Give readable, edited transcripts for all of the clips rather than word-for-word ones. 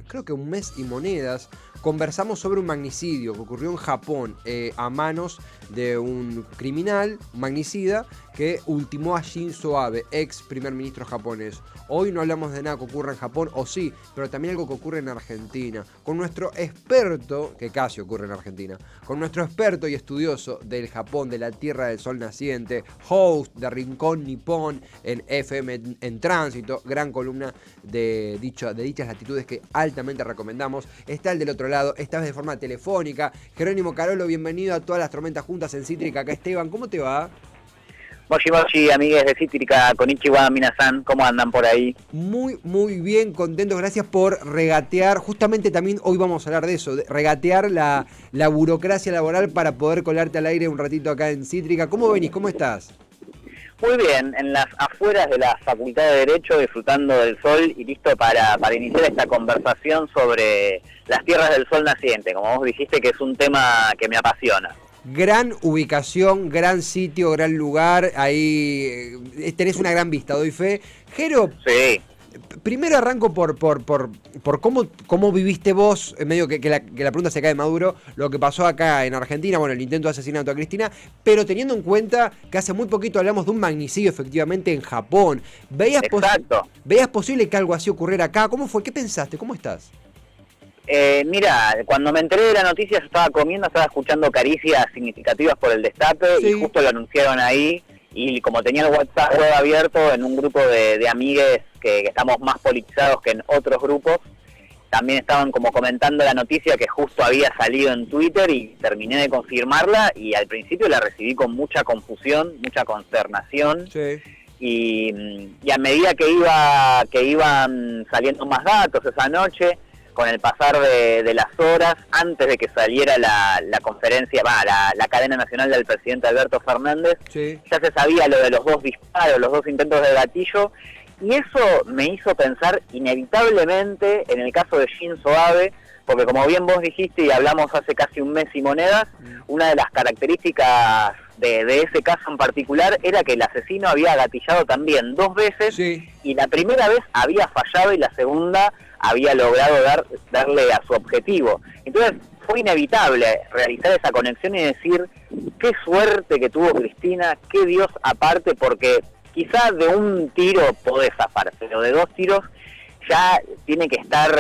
Creo que un mes y monedas, conversamos sobre un magnicidio que ocurrió en Japón a manos de un criminal, un magnicida, que ultimó a Shinzo Abe, ex primer ministro japonés. Hoy no hablamos de nada que ocurra en Japón, o sí, pero también algo que ocurre en Argentina. Con nuestro experto, que casi ocurre en Argentina, con nuestro experto y estudioso del Japón, de la Tierra del Sol Naciente, host de Rincón Nippon en FM en Tránsito, gran columna de dichas latitudes que altamente recomendamos. Está el del otro lado, esta vez de forma telefónica. Jerónimo Carolo, bienvenido a Todas las Tormentas Juntas en Cítrica. Acá Esteban, ¿cómo te va? Moshi Moshi, amigues de Cítrica, Konnichiwa, Minasan, ¿cómo andan por ahí? Muy bien, contentos, gracias por regatear. Justamente también hoy vamos a hablar de eso, de regatear la burocracia laboral para poder colarte al aire un ratito acá en Cítrica. ¿Cómo venís? ¿Cómo estás? Muy bien, en las afueras de la Facultad de Derecho, disfrutando del sol y listo para iniciar esta conversación sobre las tierras del sol naciente, como vos dijiste, que es un tema que me apasiona. Gran ubicación, gran sitio, gran lugar, ahí tenés una gran vista, doy fe. Jero, sí. Primero arranco por cómo viviste vos, en medio que la pregunta se cae de Maduro, lo que pasó acá en Argentina, bueno, el intento de asesinato a Cristina, pero teniendo en cuenta que hace muy poquito hablamos de un magnicidio efectivamente en Japón. ¿Veías posible que algo así ocurriera acá? ¿Cómo fue? ¿Qué pensaste? ¿Cómo estás? Mira, cuando me enteré de la noticia, yo estaba comiendo, estaba escuchando caricias significativas por el destape, sí. Y justo lo anunciaron ahí, y como tenía el WhatsApp web abierto en un grupo de amigues que estamos más politizados que en otros grupos, también estaban como comentando la noticia que justo había salido en Twitter y terminé de confirmarla, y al principio la recibí con mucha confusión, mucha consternación. Sí. Y a medida que iban saliendo más datos esa noche, con el pasar de las horas, antes de que saliera la conferencia, la cadena nacional del presidente Alberto Fernández, sí. Ya se sabía lo de los dos disparos, los dos intentos de gatillo, y eso me hizo pensar inevitablemente en el caso de Shinzo Abe, porque como bien vos dijiste y hablamos hace casi un mes y monedas, una de las características de ese caso en particular era que el asesino había gatillado también 2 veces, sí. Y la primera vez había fallado y la segunda había logrado darle a su objetivo. Entonces fue inevitable realizar esa conexión y decir qué suerte que tuvo Cristina, qué Dios aparte, porque quizás de un tiro podés zafar, pero de 2 tiros ya tiene que estar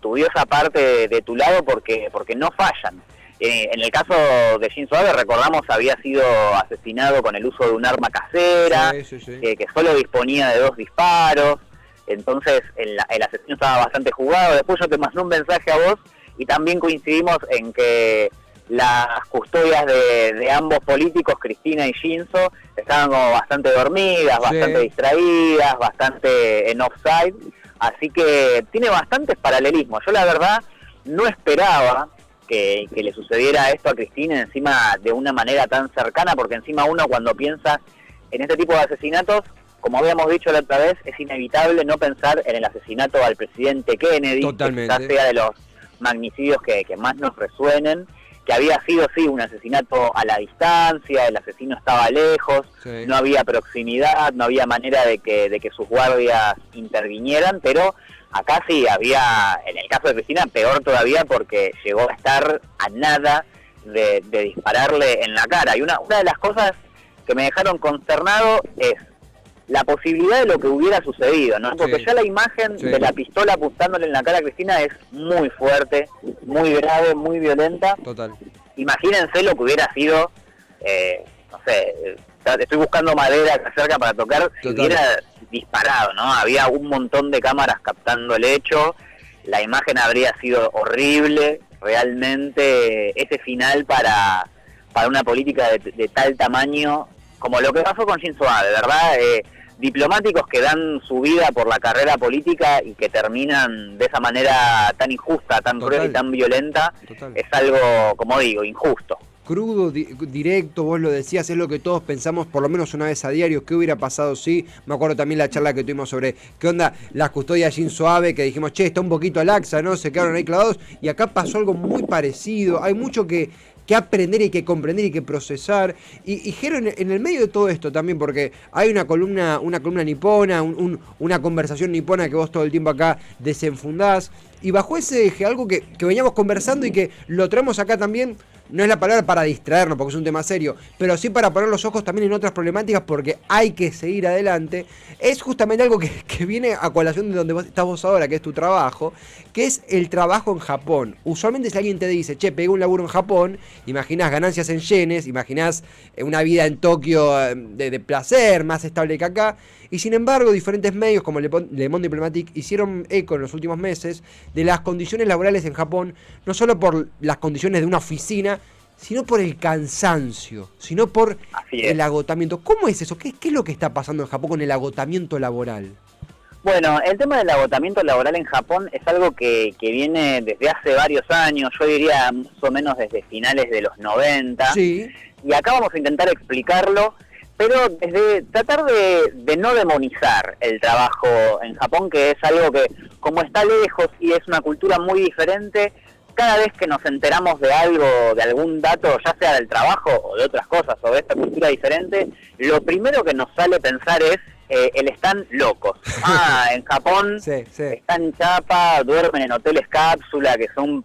tu Dios aparte de tu lado porque no fallan. En el caso de Shinzo Abe, recordamos, había sido asesinado con el uso de un arma casera, sí. Que solo disponía de 2 disparos. Entonces el asesino estaba bastante jugado. Después yo te mandé un mensaje a vos y también coincidimos en que las custodias de ambos políticos, Cristina y Shinzo, estaban como bastante dormidas, bastante distraídas, bastante en offside. Así que tiene bastantes paralelismos. Yo la verdad no esperaba que le sucediera esto a Cristina encima de una manera tan cercana, porque encima uno cuando piensa en este tipo de asesinatos, como habíamos dicho la otra vez, es inevitable no pensar en el asesinato al presidente Kennedy, totalmente. Que quizás sea de los magnicidios que más nos resuenen, que había sido, sí, un asesinato a la distancia, el asesino estaba lejos, sí. No había proximidad, no había manera de que sus guardias intervinieran, pero acá sí había, en el caso de Cristina, peor todavía porque llegó a estar a nada de dispararle en la cara. Y una de las cosas que me dejaron consternado es la posibilidad de lo que hubiera sucedido, ¿no? Porque sí. Ya la imagen de la pistola apuntándole en la cara a Cristina es muy fuerte, muy grave, muy violenta. Total. Imagínense lo que hubiera sido, no sé, estoy buscando madera cerca para tocar, si hubiera disparado, ¿no? Había un montón de cámaras captando el hecho, la imagen habría sido horrible, realmente ese final para una política de tal tamaño, como lo que pasó con Shinzo Abe, ¿verdad? Diplomáticos que dan su vida por la carrera política y que terminan de esa manera tan injusta, tan cruel y tan violenta, es algo, como digo, injusto. Crudo, directo, vos lo decías, es lo que todos pensamos por lo menos una vez a diario. ¿Qué hubiera pasado si? Me acuerdo también la charla que tuvimos sobre qué onda las custodias de Shinzo Abe, que dijimos, che, está un poquito laxa, ¿no? Se quedaron ahí clavados, y acá pasó algo muy parecido. Hay mucho que que aprender y que comprender y que procesar. Y Jero, en el medio de todo esto también, porque hay una columna nipona, una conversación nipona que vos todo el tiempo acá desenfundás, y bajo ese eje, algo que veníamos conversando y que lo traemos acá también, no es la palabra para distraernos, porque es un tema serio, pero sí para poner los ojos también en otras problemáticas, porque hay que seguir adelante, es justamente algo que viene a colación de donde estás vos ahora, que es tu trabajo, que es el trabajo en Japón. Usualmente si alguien te dice, che, pegué un laburo en Japón, imaginás ganancias en yenes, imaginás una vida en Tokio de placer, más estable que acá, y sin embargo diferentes medios como Le Monde Diplomatique hicieron eco en los últimos meses de las condiciones laborales en Japón, no solo por las condiciones de una oficina, sino por el cansancio, sino por el agotamiento. ¿Cómo es eso? ¿Qué es lo que está pasando en Japón con el agotamiento laboral? Bueno, el tema del agotamiento laboral en Japón es algo que viene desde hace varios años, yo diría más o menos desde finales de los 90, sí. Y acá vamos a intentar explicarlo, pero desde tratar de no demonizar el trabajo en Japón, que es algo que, como está lejos y es una cultura muy diferente, cada vez que nos enteramos de algo, de algún dato, ya sea del trabajo o de otras cosas, o de esta cultura diferente, lo primero que nos sale pensar es, están locos. En Japón sí. Están chapa, duermen en hoteles cápsula, que son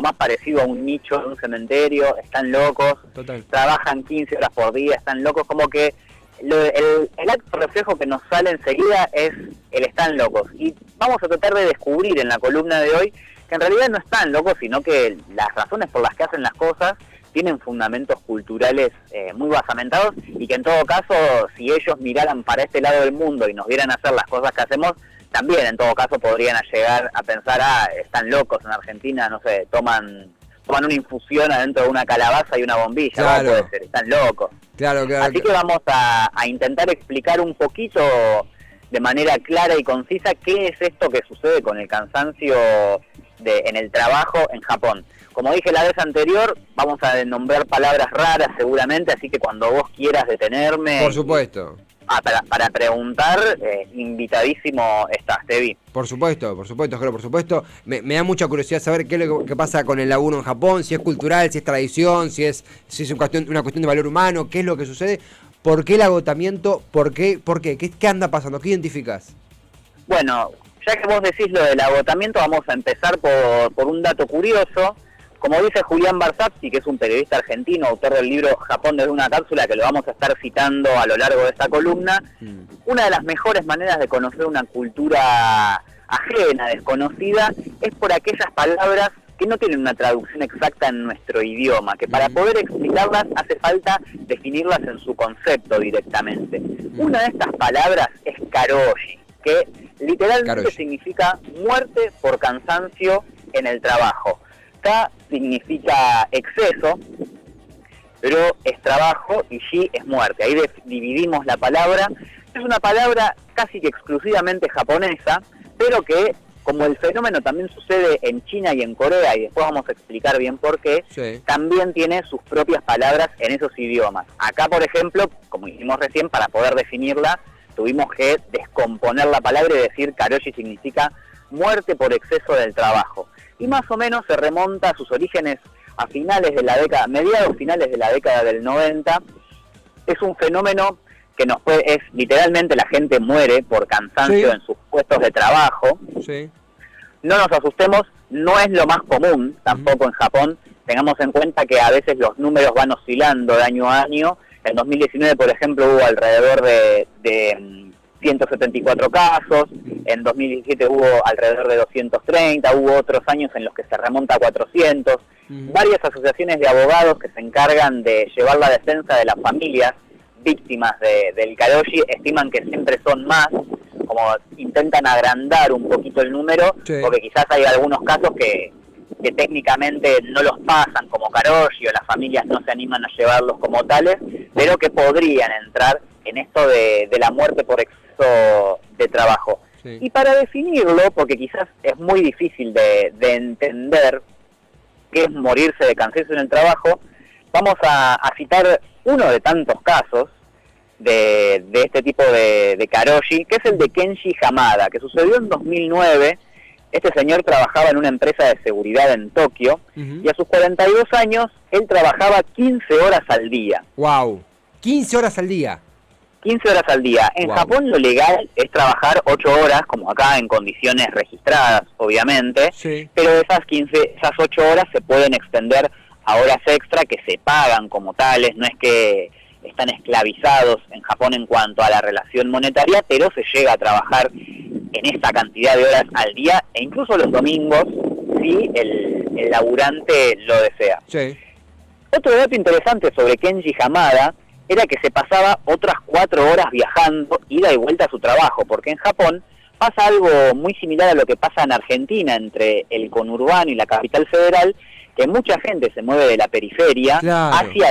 más parecido a un nicho de un cementerio, están locos. Total. Trabajan 15 horas por día, están locos, como que el acto reflejo que nos sale enseguida es el están locos. Y vamos a tratar de descubrir en la columna de hoy que en realidad no están locos, sino que las razones por las que hacen las cosas tienen fundamentos culturales muy basamentados, y que en todo caso, si ellos miraran para este lado del mundo y nos vieran hacer las cosas que hacemos, también en todo caso podrían llegar a pensar, están locos en Argentina, no sé, toman una infusión adentro de una calabaza y una bombilla, claro. No puede ser, están locos. Claro. Así que vamos a intentar explicar un poquito de manera clara y concisa qué es esto que sucede con el cansancio en el trabajo en Japón. Como dije la vez anterior, vamos a nombrar palabras raras seguramente, así que cuando vos quieras detenerme... Por supuesto. Para preguntar, invitadísimo estás, te vi. Por supuesto, Jero, por supuesto. Me da mucha curiosidad saber qué es lo que pasa con el laburo en Japón, si es cultural, si es tradición, si es una cuestión de valor humano, qué es lo que sucede, por qué el agotamiento, por qué, qué anda pasando, qué identificás. Bueno, ya que vos decís lo del agotamiento, vamos a empezar por un dato curioso. Como dice Julián Barzapsi, que es un periodista argentino, autor del libro Japón desde una cápsula, que lo vamos a estar citando a lo largo de esta columna, una de las mejores maneras de conocer una cultura ajena, desconocida, es por aquellas palabras que no tienen una traducción exacta en nuestro idioma, que para poder explicarlas hace falta definirlas en su concepto directamente. Una de estas palabras es karoshi, que literalmente significa muerte por cansancio en el trabajo. Ka significa exceso, pero es trabajo, y shi es muerte. Ahí dividimos la palabra. Es una palabra casi que exclusivamente japonesa, pero que, como el fenómeno también sucede en China y en Corea, y después vamos a explicar bien por qué, también tiene sus propias palabras en esos idiomas. Acá, por ejemplo, como dijimos recién, para poder definirla, tuvimos que descomponer la palabra y decir karoshi significa muerte por exceso del trabajo. Y más o menos se remonta a sus orígenes a mediados finales de la década del 90. Es un fenómeno que es literalmente la gente muere por cansancio en sus puestos de trabajo. No nos asustemos, no es lo más común tampoco en Japón. Tengamos en cuenta que a veces los números van oscilando de año a año. En 2019, por ejemplo, hubo alrededor de 174 casos, en 2017 hubo alrededor de 230, hubo otros años en los que se remonta a 400. Varias asociaciones de abogados que se encargan de llevar la defensa de las familias víctimas del karoshi estiman que siempre son más, como intentan agrandar un poquito el número, porque quizás hay algunos casos que técnicamente no los pasan como karoshi o las familias no se animan a llevarlos como tales, pero que podrían entrar en esto de la muerte por exceso de trabajo. Y para definirlo, porque quizás es muy difícil de entender qué es morirse de cansancio en el trabajo, vamos a citar uno de tantos casos de este tipo de karoshi, que es el de Kenji Hamada, que sucedió en 2009. Este señor trabajaba en una empresa de seguridad en Tokio y a sus 42 años él trabajaba 15 horas al día. ¡Wow! 15 horas al día. 15 horas al día. En Japón lo legal es trabajar 8 horas, como acá, en condiciones registradas, obviamente, pero esas 8 horas se pueden extender a horas extra que se pagan como tales, no es que están esclavizados en Japón en cuanto a la relación monetaria, pero se llega a trabajar en esa cantidad de horas al día, e incluso los domingos, si el laburante lo desea. Sí. Otro dato interesante sobre Kenji Hamada era que se pasaba otras 4 horas viajando, ida y vuelta a su trabajo, porque en Japón pasa algo muy similar a lo que pasa en Argentina, entre el conurbano y la capital federal, que mucha gente se mueve de la periferia hacia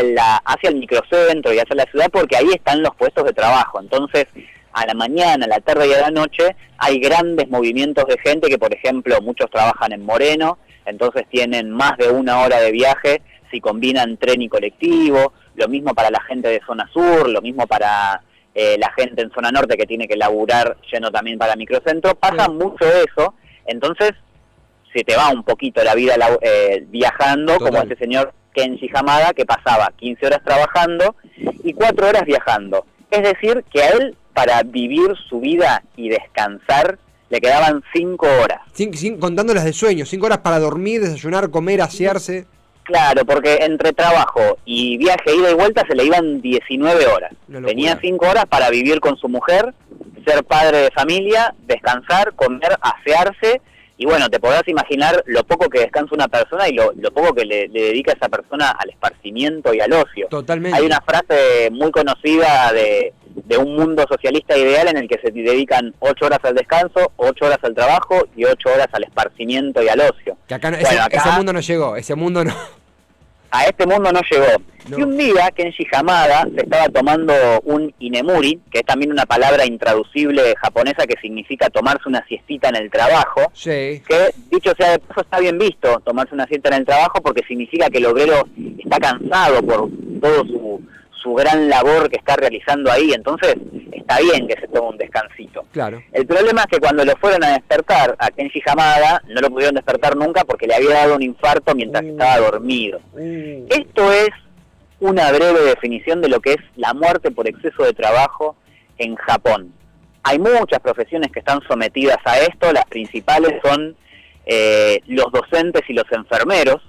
el microcentro y hacia la ciudad, porque ahí están los puestos de trabajo. Entonces, a la mañana, a la tarde y a la noche hay grandes movimientos de gente que, por ejemplo, muchos trabajan en Moreno, entonces tienen más de 1 hora de viaje si combinan tren y colectivo. Lo mismo para la gente de zona sur, lo mismo para la gente en zona norte que tiene que laburar yendo también para microcentro. Pasa mucho eso, entonces se te va un poquito la vida viajando. Total. Como este señor Kenji Hamada, que pasaba 15 horas trabajando y 4 horas viajando. Es decir, que a él, para vivir su vida y descansar, le quedaban 5 horas. Contando las de sueño, 5 horas para dormir, desayunar, comer, asearse. Claro, porque entre trabajo y viaje, ida y vuelta, se le iban 19 horas. Tenía 5 horas para vivir con su mujer, ser padre de familia, descansar, comer, asearse, y bueno, te podrás imaginar lo poco que descansa una persona y lo poco que le dedica esa persona al esparcimiento y al ocio. Totalmente. Hay una frase muy conocida de un mundo socialista ideal en el que se dedican 8 horas al descanso, 8 horas al trabajo y 8 horas al esparcimiento y al ocio. Que acá, ese mundo no llegó, ese mundo no. A este mundo no llegó. No. Y un día Kenji Hamada se estaba tomando un inemuri, que es también una palabra intraducible japonesa que significa tomarse una siestita en el trabajo. Sí. Que, dicho sea de paso, está bien visto tomarse una siesta en el trabajo porque significa que el obrero está cansado por todo su gran labor que está realizando ahí, entonces está bien que se tome un descansito. Claro. El problema es que cuando lo fueron a despertar a Kenji Hamada, no lo pudieron despertar nunca porque le había dado un infarto mientras estaba dormido. Esto es una breve definición de lo que es la muerte por exceso de trabajo en Japón. Hay muchas profesiones que están sometidas a esto, las principales son los docentes y los enfermeros,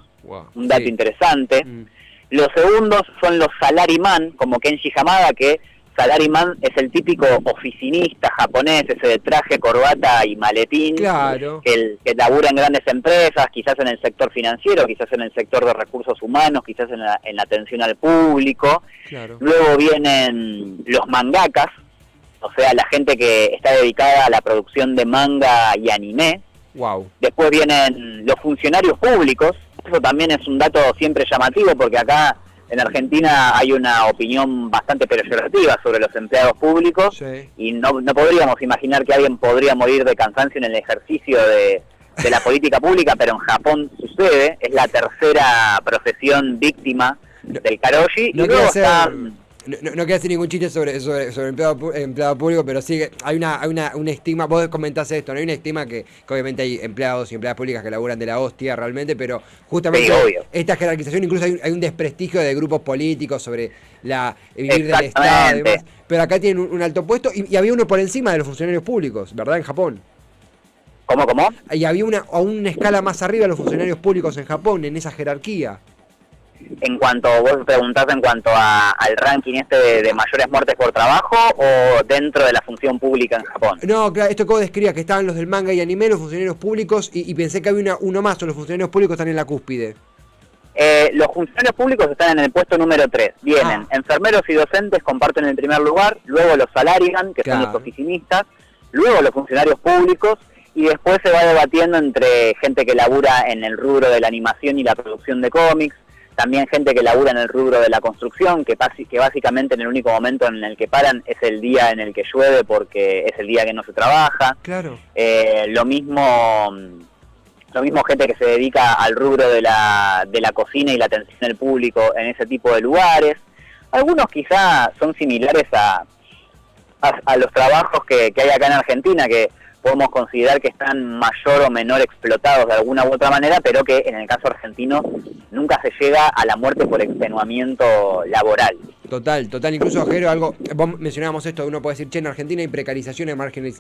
un dato interesante. Los segundos son los salaryman, como Kenji Hamada, que salaryman es el típico oficinista japonés, ese de traje, corbata y maletín, claro, que labura en grandes empresas, quizás en el sector financiero, quizás en el sector de recursos humanos, quizás en la atención al público. Claro. Luego vienen los mangakas, o sea, la gente que está dedicada a la producción de manga y anime. Wow. Después vienen los funcionarios públicos. Eso también es un dato siempre llamativo porque acá en Argentina hay una opinión bastante peyorativa sobre los empleados públicos. Sí. Y no podríamos imaginar que alguien podría morir de cansancio en el ejercicio de la política pública, pero en Japón sucede. Es la tercera profesión víctima del karoshi. No, y luego no quiero hacer ningún chiste sobre empleado público, pero sí que hay un estigma. Vos comentás esto, no hay un estigma que obviamente hay empleados y empleadas públicas que laburan de la hostia realmente, pero justamente esta jerarquización, incluso hay un desprestigio de grupos políticos sobre vivir del Estado y demás, pero acá tienen un alto puesto y había uno por encima de los funcionarios públicos, ¿verdad? En Japón. ¿Cómo? Y había una escala más arriba de los funcionarios públicos en Japón, en esa jerarquía. En cuanto, vos preguntás en cuanto al ranking de mayores muertes por trabajo o dentro de la función pública en Japón. No, claro, esto que vos describías, que estaban los del manga y anime, los funcionarios públicos, y pensé que había uno más, o los funcionarios públicos están en la cúspide. Los funcionarios públicos están en el puesto número 3. Vienen enfermeros y docentes, comparten el primer lugar, luego los salaryman, que son los oficinistas, luego los funcionarios públicos, y después se va debatiendo entre gente que labura en el rubro de la animación y la producción de cómics, también gente que labura en el rubro de la construcción, que básicamente en el único momento en el que paran es el día en el que llueve porque es el día que no se trabaja. Claro. Lo mismo gente que se dedica al rubro de la cocina y la atención al público en ese tipo de lugares. Algunos quizá son similares a los trabajos que hay acá en Argentina, que podemos considerar que están mayor o menor explotados de alguna u otra manera, pero que en el caso argentino nunca se llega a la muerte por extenuamiento laboral. Total, incluso Jero, algo, vos mencionábamos esto, uno puede decir, che, en Argentina hay precarización y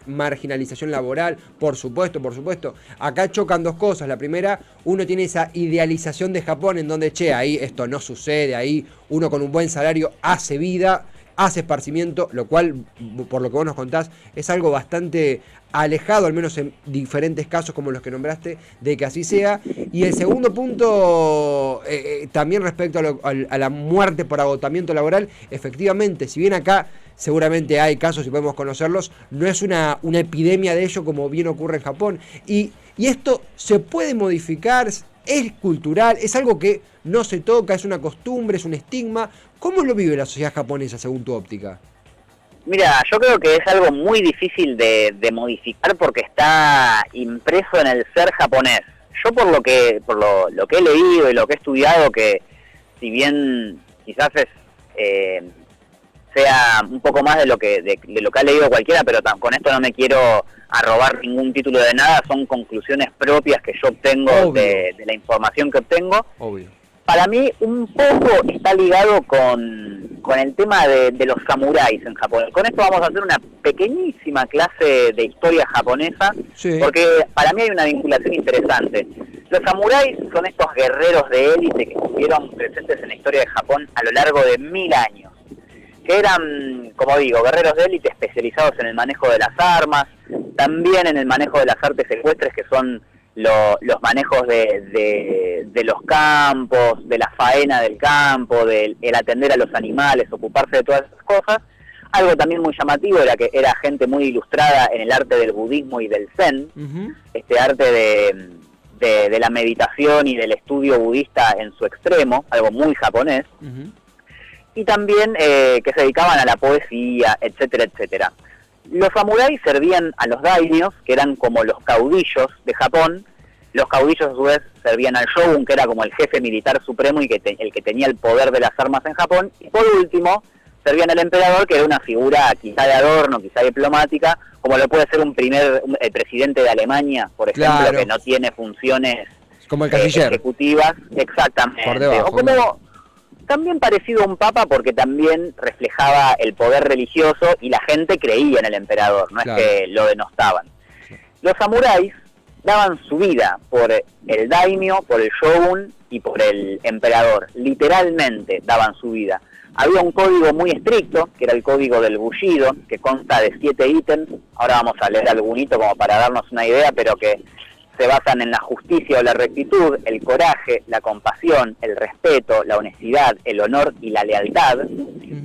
marginalización laboral, por supuesto, acá chocan dos cosas, la primera, uno tiene esa idealización de Japón en donde, che, ahí esto no sucede, ahí uno con un buen salario hace vida, hace esparcimiento, lo cual, por lo que vos nos contás, es algo bastante alejado, al menos en diferentes casos como los que nombraste, de que así sea. Y el segundo punto, también respecto a la muerte por agotamiento laboral, efectivamente, si bien acá seguramente hay casos y podemos conocerlos, no es una epidemia de ello como bien ocurre en Japón. Y esto se puede modificar, es cultural, es algo que no se toca, es una costumbre, es un estigma. ¿Cómo lo vive la sociedad japonesa según tu óptica? Mira, yo creo que es algo muy difícil de modificar porque está impreso en el ser japonés. Yo por lo que he leído y lo que he estudiado, que si bien quizás sea un poco más de lo que ha leído cualquiera, pero con esto no me quiero arrobar ningún título de nada, son conclusiones propias que yo obtengo de la información que obtengo. Obvio. Para mí un poco está ligado con el tema de los samuráis en Japón. Con esto vamos a hacer una pequeñísima clase de historia japonesa, sí, porque para mí hay una vinculación interesante. Los samuráis son estos guerreros de élite que estuvieron presentes en la historia de Japón a lo largo de 1000 años, que eran, como digo, guerreros de élite especializados en el manejo de las armas, también en el manejo de las artes ecuestres, que son los manejos de los campos, de la faena del campo, el atender a los animales, ocuparse de todas esas cosas. Algo también muy llamativo era que era gente muy ilustrada en el arte del budismo y del zen, este arte de la meditación y del estudio budista en su extremo, algo muy japonés, y también que se dedicaban a la poesía, etcétera, etcétera. Los samuráis servían a los daimios, que eran como los caudillos de Japón. Los caudillos a su vez servían al shogun, que era como el jefe militar supremo y el que tenía el poder de las armas en Japón. Y por último, servían al emperador, que era una figura quizá de adorno, quizá diplomática, como lo puede ser el presidente de Alemania, por ejemplo, claro, que no tiene funciones como el canciller ejecutivas. Exactamente. Por debajo, o como también parecido a un papa, porque también reflejaba el poder religioso y la gente creía en el emperador, no claro, es que lo denostaban. Los samuráis daban su vida por el daimyo, por el shogun y por el emperador. Literalmente daban su vida. Había un código muy estricto, que era el código del Bushido, que consta de 7 ítems. Ahora vamos a leer alguno como para darnos una idea, pero que se basan en la justicia o la rectitud, el coraje, la compasión, el respeto, la honestidad, el honor y la lealtad.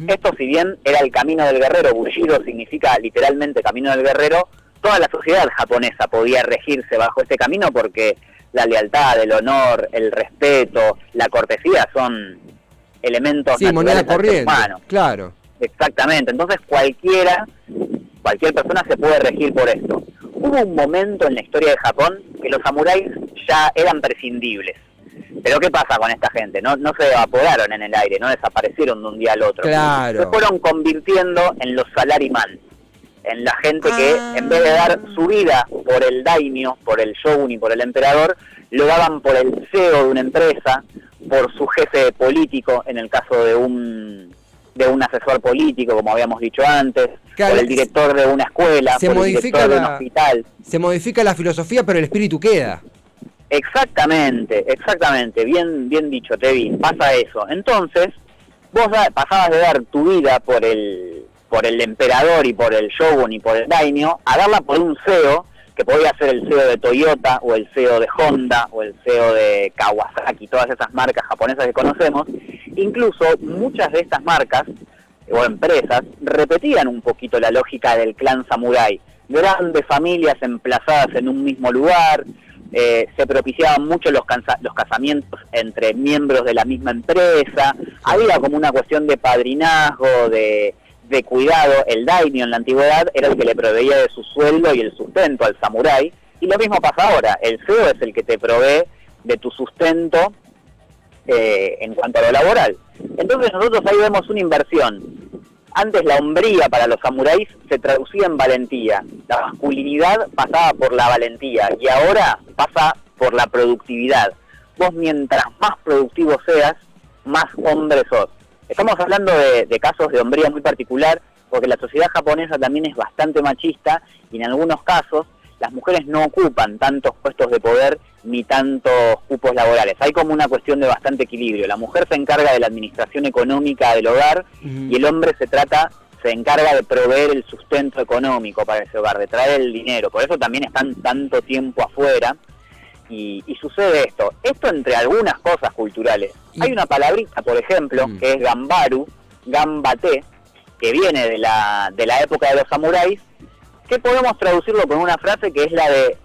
Esto, si bien era el camino del guerrero, Bushido significa literalmente camino del guerrero, toda la sociedad japonesa podía regirse bajo este camino porque la lealtad, el honor, el respeto, la cortesía son elementos naturales del ser humano. Claro. Exactamente. Entonces cualquier persona se puede regir por esto. Hubo un momento en la historia de Japón que los samuráis ya eran prescindibles. Pero ¿qué pasa con esta gente? No se evaporaron en el aire, no desaparecieron de un día al otro. Claro. Se fueron convirtiendo en los salaryman, en la gente que en vez de dar su vida por el daimyo, por el shogun y por el emperador, lo daban por el CEO de una empresa, por su jefe político, en el caso de un asesor político, como habíamos dicho antes, claro, por el director de una escuela, por el director de un hospital. Se modifica la filosofía, pero el espíritu queda. Exactamente, bien dicho, Tevi, pasa eso. Entonces, vos pasabas de dar tu vida por el emperador y por el shogun y por el daimyo, a darla por un CEO, que podía ser el CEO de Toyota, o el CEO de Honda, o el CEO de Kawasaki, todas esas marcas japonesas que conocemos. Incluso muchas de estas marcas o empresas repetían un poquito la lógica del clan samurái. Grandes familias emplazadas en un mismo lugar, se propiciaban mucho los casamientos entre miembros de la misma empresa, había como una cuestión de padrinazgo, de cuidado. El daimyo en la antigüedad era el que le proveía de su sueldo y el sustento al samurái, y lo mismo pasa ahora. El CEO es el que te provee de tu sustento en cuanto a lo laboral. Entonces nosotros ahí vemos una inversión. Antes la hombría para los samuráis se traducía en valentía, la masculinidad pasaba por la valentía y ahora pasa por la productividad. Vos mientras más productivo seas, más hombre sos. Estamos hablando de casos de hombría muy particular, porque la sociedad japonesa también es bastante machista y en algunos casos las mujeres no ocupan tantos puestos de poder ni tantos cupos laborales. Hay como una cuestión de bastante equilibrio. La mujer se encarga de la administración económica del hogar y el hombre se encarga de proveer el sustento económico para ese hogar, de traer el dinero. Por eso también están tanto tiempo afuera y sucede esto. Esto entre algunas cosas culturales. Hay una palabrita, por ejemplo, que es gambaru, gambate, que viene de la época de los samuráis, que podemos traducirlo con una frase que es la de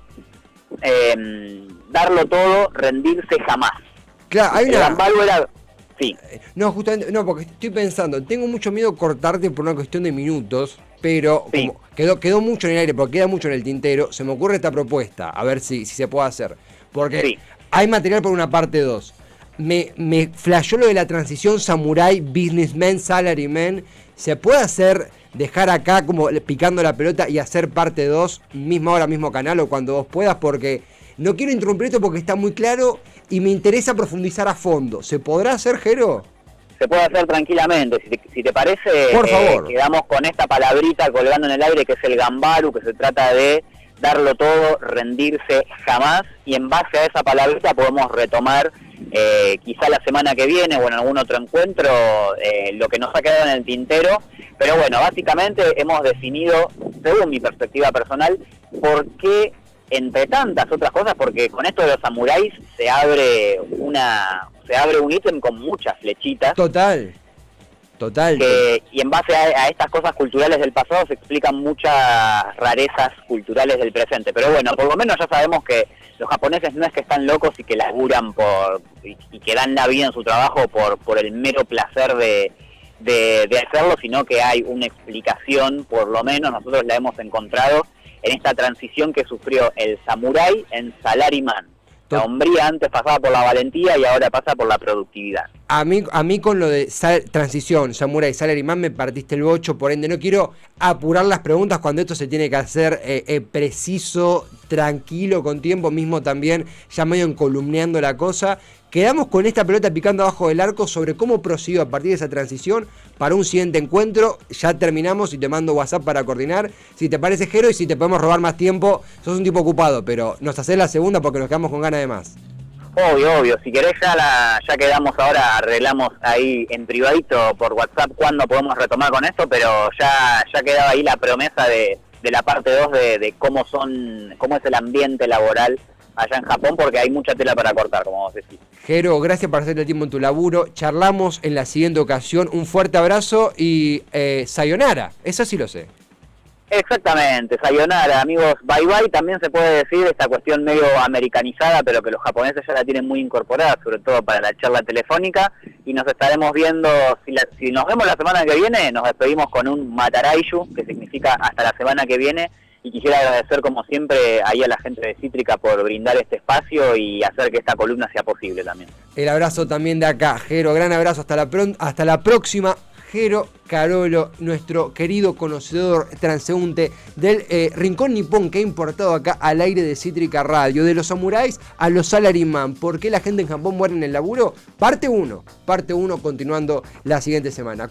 darlo todo, rendirse jamás. Claro, hay el gambaru era... Sí. No, justamente, no, porque estoy pensando, tengo mucho miedo cortarte por una cuestión de minutos, pero Sí. como quedó mucho en el aire, porque queda mucho en el tintero, se me ocurre esta propuesta, a ver si se puede hacer. Porque Sí. hay material por una parte 2. Me flashó lo de la transición samurai, businessman, salaryman. ¿Se puede hacer, dejar acá como picando la pelota y hacer parte 2, misma hora, mismo canal o cuando vos puedas? Porque no quiero interrumpir esto porque está muy claro y me interesa profundizar a fondo. ¿Se podrá hacer, Jero? Se puede hacer tranquilamente. Si te parece, Por favor. quedamos con esta palabrita colgando en el aire que es el gambaru, que se trata de darlo todo, rendirse jamás, y en base a esa palabrita podemos retomar quizá la semana que viene o en algún otro encuentro lo que nos ha quedado en el tintero. Pero bueno, básicamente hemos definido, según mi perspectiva personal, por qué, entre tantas otras cosas, porque con esto de los samuráis se abre un ítem con muchas flechitas. Total. Y en base a estas cosas culturales del pasado se explican muchas rarezas culturales del presente. Pero bueno, por lo menos ya sabemos que los japoneses no es que están locos y que laburan y que dan la vida en su trabajo por el mero placer de hacerlo, sino que hay una explicación, por lo menos nosotros la hemos encontrado en esta transición que sufrió el samurái en salaryman. La hombría antes pasaba por la valentía y ahora pasa por la productividad. A mí con lo de transición, Samurai, Salaryman, me partiste el bocho, por ende no quiero apurar las preguntas cuando esto se tiene que hacer preciso, tranquilo, con tiempo mismo también, ya medio encolumneando la cosa. Quedamos con esta pelota picando abajo del arco sobre cómo prosiguió a partir de esa transición para un siguiente encuentro. Ya terminamos y te mando WhatsApp para coordinar. Si te parece, Jero, y si te podemos robar más tiempo, sos un tipo ocupado, pero nos hacés la segunda porque nos quedamos con ganas de más. Obvio. Si querés ya quedamos ahora, arreglamos ahí en privadito por WhatsApp cuándo podemos retomar con esto, pero ya quedaba ahí la promesa de la parte 2 de cómo es el ambiente laboral allá en Japón, porque hay mucha tela para cortar, como vos decís. Jero, gracias por hacerte el tiempo en tu laburo. Charlamos en la siguiente ocasión. Un fuerte abrazo y sayonara. Eso sí lo sé. Exactamente, sayonara, amigos, bye bye. También se puede decir esta cuestión medio americanizada, pero que los japoneses ya la tienen muy incorporada, sobre todo para la charla telefónica. Y nos estaremos viendo, si nos vemos la semana que viene, nos despedimos con un mataraishu, que significa hasta la semana que viene. Y quisiera agradecer, como siempre, ahí a la gente de Cítrica por brindar este espacio y hacer que esta columna sea posible también. El abrazo también de acá, Jero. Gran abrazo, hasta la próxima. Jero Carolo, nuestro querido conocedor transeúnte del Rincón Nippon que ha importado acá al aire de Cítrica Radio. De los samuráis a los salaryman. ¿Por qué la gente en Japón muere en el laburo? Parte 1, continuando la siguiente semana.